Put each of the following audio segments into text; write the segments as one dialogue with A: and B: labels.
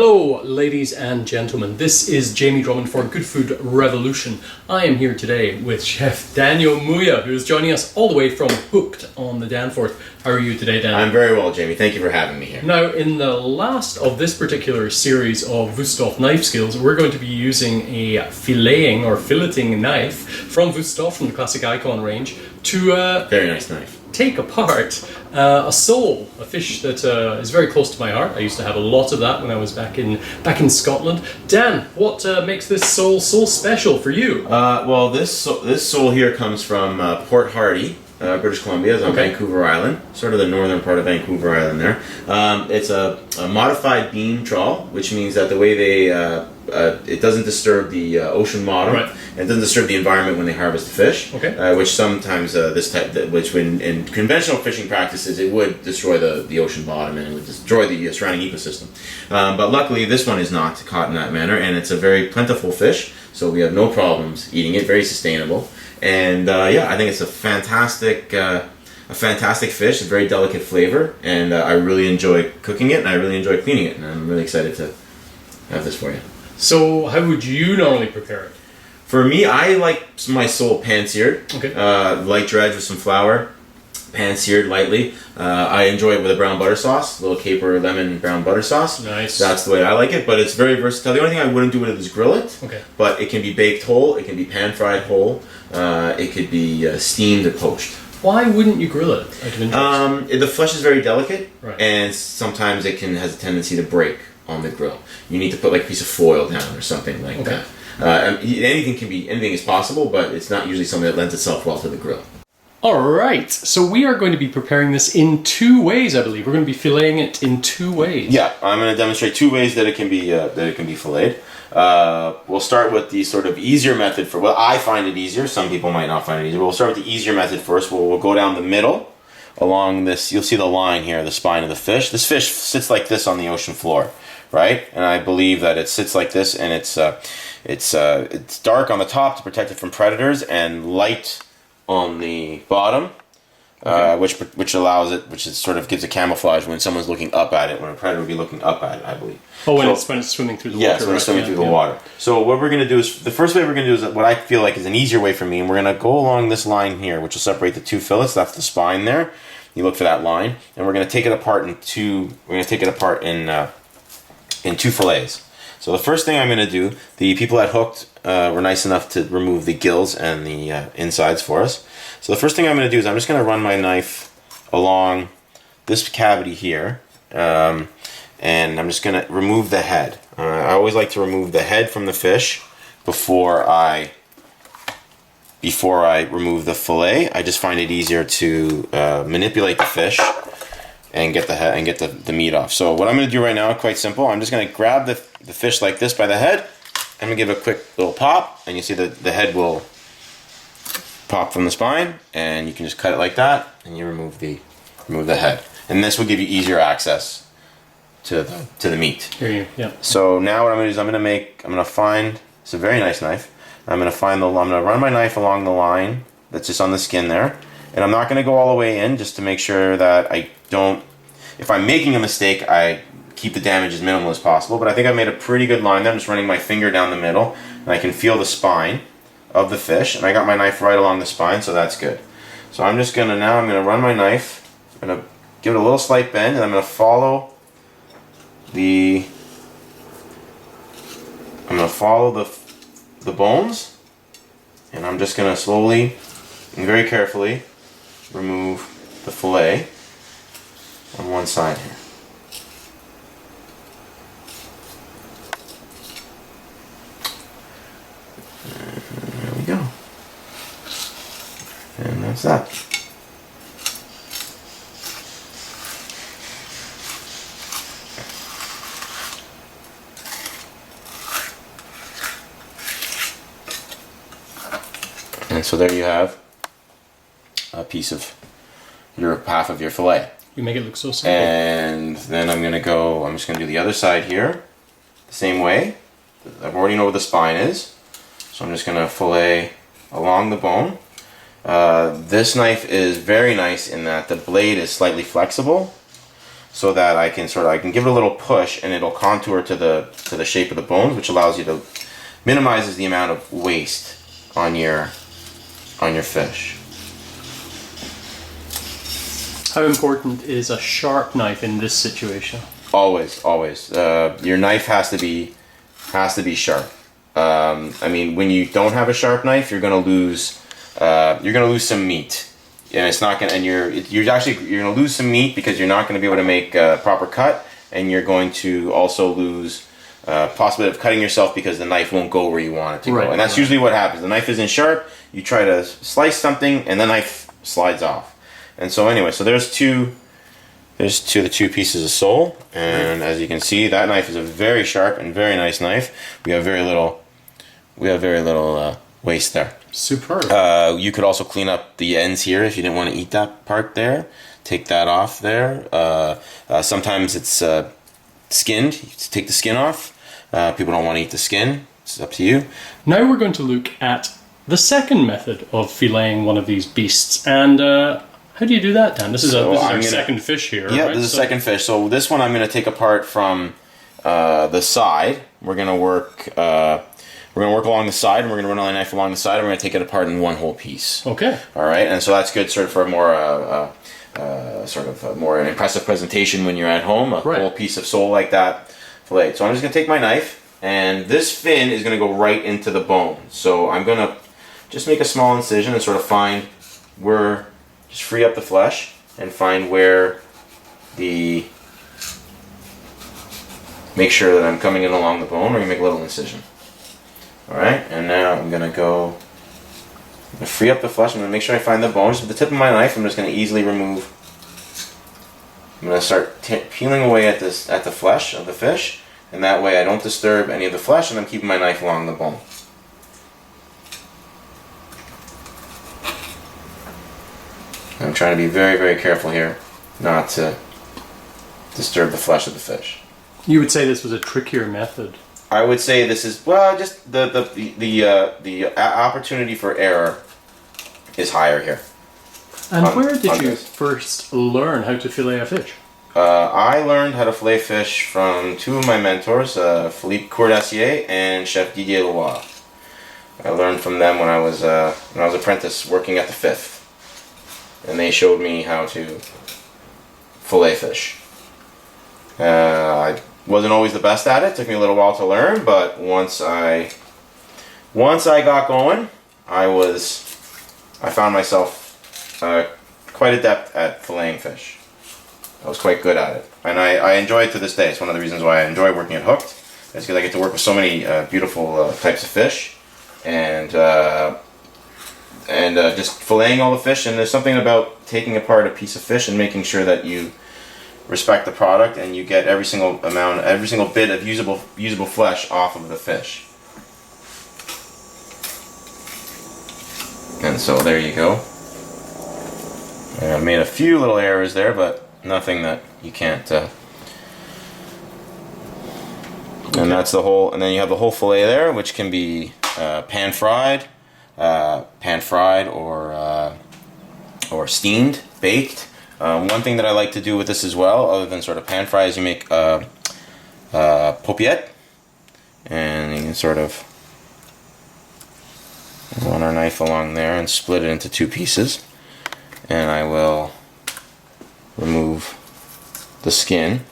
A: Hello, ladies and gentlemen. This is Jamie Drummond for Good Food Revolution. I am here today with Chef Daniel Muia, who is joining us all the way from Hooked on the Danforth. How are you today, Dan?
B: I'm very well, Jamie. Thank you for having me here.
A: Now, in the last of this particular series of Wüsthof knife skills, we're going to be using a filleting or filleting knife from Wüsthof, from the classic Ikon range, to
B: very nice knife.
A: Take apart a sole, a fish that is very close to my heart. I used to have a lot of that when I was back in Scotland. Dan, what makes this sole so special for you?
B: Well, this sole here comes from Port Hardy, British Columbia. It's on Vancouver Island, sort of the northern part of Vancouver Island there. It's a modified beam trawl, which means that the way they it doesn't disturb the ocean bottom,
A: right,
B: and it doesn't disturb the environment when they harvest the fish. Which sometimes which when in conventional fishing practices, it would destroy the ocean bottom and it would destroy the surrounding ecosystem. But luckily, this one is not caught in that manner, and it's a very plentiful fish, so we have no problems eating it. Very sustainable, and yeah, I think it's a fantastic fish. A very delicate flavor, and I really enjoy cooking it, and I really enjoy cleaning it, and I'm really excited to have this for you.
A: So, how would you normally prepare it?
B: For me, I like my sole pan-seared. Light dredge with some flour, pan-seared lightly. I enjoy it with a brown butter sauce, a little caper lemon brown butter sauce.
A: Nice.
B: That's the way I like it, but it's very versatile. The only thing I wouldn't do with it is grill it. But it can be baked whole, it can be pan-fried whole, it could be steamed or poached.
A: Why wouldn't you grill it?
B: The flesh is very delicate,
A: right,
B: and sometimes it has a tendency to break on the grill. You need to put like a piece of foil down or something like that. Anything is possible, but it's not usually something that lends itself well to the grill.
A: Alright, so we are going to be preparing this in two ways, I believe. We're going to be filleting it in two ways.
B: Yeah, I'm going to demonstrate two ways that it can be filleted. We'll start with the sort of easier method well, I find it easier. Some people might not find it easier. But we'll start with the easier method first. We'll go down the middle along this. You'll see the line here, the spine of the fish. This fish sits like this on the ocean floor, right? And I believe that it sits like this, and it's dark on the top to protect it from predators, and light on the bottom, which allows it, which sort of gives a camouflage when someone's looking up at it, when a predator would be looking up at it, I believe.
A: Oh, when it's swimming through the water.
B: Yes, when it's swimming through the water. So what we're going to do is, the first way we're going to do is what I feel like is an easier way for me, and we're going to go along this line here, which will separate the two fillets. That's the spine there. You look for that line, and we're going to take it apart in two. We're going to take it apart in two fillets. So the first thing I'm going to do, the people at Hooked were nice enough to remove the gills and the insides for us. So the first thing I'm going to do is I'm just going to run my knife along this cavity here, and I'm just going to remove the head. I always like to remove the head from the fish before I remove the fillet. I just find it easier to manipulate the fish and get the head and get the meat off. So what I'm going to do right now, quite simple. I'm just going to grab the fish like this by the head. I'm going to give a quick little pop, and you see the head will pop from the spine, and you can just cut it like that, and you remove the head. And this will give you easier access to the meat.
A: Yeah.
B: So now what I'm going to do is I'm going to find, it's a very nice knife. I'm going to run my knife along the line that's just on the skin there. And I'm not going to go all the way in, just to make sure that I don't, if I'm making a mistake, I keep the damage as minimal as possible. But I think I've made a pretty good line there. I'm just running my finger down the middle, and I can feel the spine of the fish. And I got my knife right along the spine, so that's good. So I'm just going to, now I'm going to run my knife. I'm going to give it a little slight bend, and I'm going to follow the bones. And I'm just going to slowly and very carefully remove the fillet on one side here. And there we go. And that's that. And so there you have a piece of half of your fillet.
A: You make it look so simple.
B: And then I'm just going to do the other side here, the same way. I already know where the spine is, so I'm just going to fillet along the bone. This knife is very nice in that the blade is slightly flexible, so that I can give it a little push and it'll contour to the shape of the bones, which allows you to minimizes the amount of waste on your fish.
A: How important is a sharp knife in this situation?
B: Always. Your knife has to be sharp. I mean, when you don't have a sharp knife, you're gonna lose some meat, and it's not gonna. And you're gonna lose some meat because you're not gonna be able to make a proper cut, and you're going to also lose possibility of cutting yourself because the knife won't go where you want it to go. And that's usually what happens. The knife isn't sharp. You try to slice something, and the knife slides off. And so anyway, so there's the two pieces of sole, and as you can see, that knife is a very sharp and very nice knife. We have very little waste there.
A: Superb.
B: You could also clean up the ends here if you didn't want to eat that part there. Take that off there. Sometimes it's skinned. You take the skin off. People don't want to eat the skin. It's up to you.
A: Now we're going to look at the second method of filleting one of these beasts, and how do you do that, Dan? This is our second fish here.
B: Yeah,
A: right?
B: This is second fish. So this one I'm going to take apart from the side. We're going to work along the side, and we're going to run our knife along the side, and we're going to take it apart in one whole piece.
A: Okay.
B: All right, and so that's good, sort of for a more more an impressive presentation when you're at home. A whole piece of sole like that, fillet. So I'm just going to take my knife, and this fin is going to go right into the bone. So I'm going to just make a small incision and sort of find where. Just free up the flesh and find where make sure that I'm coming in along the bone, or you make a little incision. Alright, and now I'm going to free up the flesh. I'm going to make sure I find the bone. Just with the tip of my knife, I'm just going to easily remove. I'm going to start peeling away at the flesh of the fish, and that way I don't disturb any of the flesh, and I'm keeping my knife along the bone. I'm trying to be very, very careful here not to disturb the flesh of the fish.
A: You would say this was a trickier method.
B: I would say this is, well, just the opportunity for error is higher here.
A: And where did you first learn how to fillet a fish?
B: I learned how to fillet fish from two of my mentors, Philippe Courdassier and Chef Didier Loire. I learned from them when I was apprentice working at the 5th. And they showed me how to fillet fish. I wasn't always the best at it. It took me a little while to learn, but once I got going, I found myself quite adept at filleting fish. I was quite good at it, and I enjoy it to this day. It's one of the reasons why I enjoy working at Hooked. It's because I get to work with so many beautiful types of fish, and just filleting all the fish. And there's something about taking apart a piece of fish and making sure that you respect the product and you get every single bit of usable flesh off of the fish. And so there you go. I made a few little errors there, but nothing that you can't. And that's the whole. And then you have the whole fillet there, which can be pan fried, or steamed, baked. One thing that I like to do with this as well, other than sort of pan fry, is you make paupiette, and you can sort of run our knife along there and split it into two pieces. And I will remove the skin.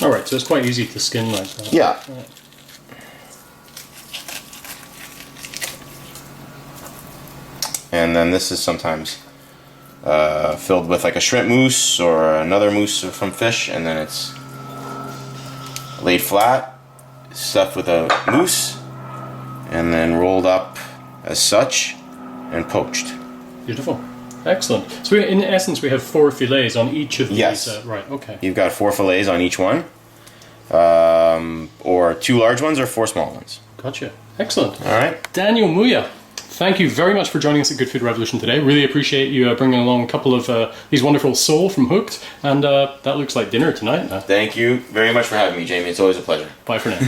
A: Alright, so it's quite easy to skin like that.
B: Yeah.
A: Right.
B: And then this is sometimes filled with like a shrimp mousse or another mousse from fish, and then it's laid flat, stuffed with a mousse, and then rolled up as such and poached.
A: Beautiful. Excellent. So in essence we have 4 fillets on each of these.
B: Yes.
A: Right, okay.
B: You've got 4 fillets on each one, or 2 large ones or 4 small ones.
A: Gotcha. Excellent.
B: All right.
A: Daniel Muia, thank you very much for joining us at Good Food Revolution today. Really appreciate you bringing along a couple of these wonderful sole from Hooked, and that looks like dinner tonight now.
B: Thank you very much for having me, Jamie. It's always a pleasure.
A: Bye for now.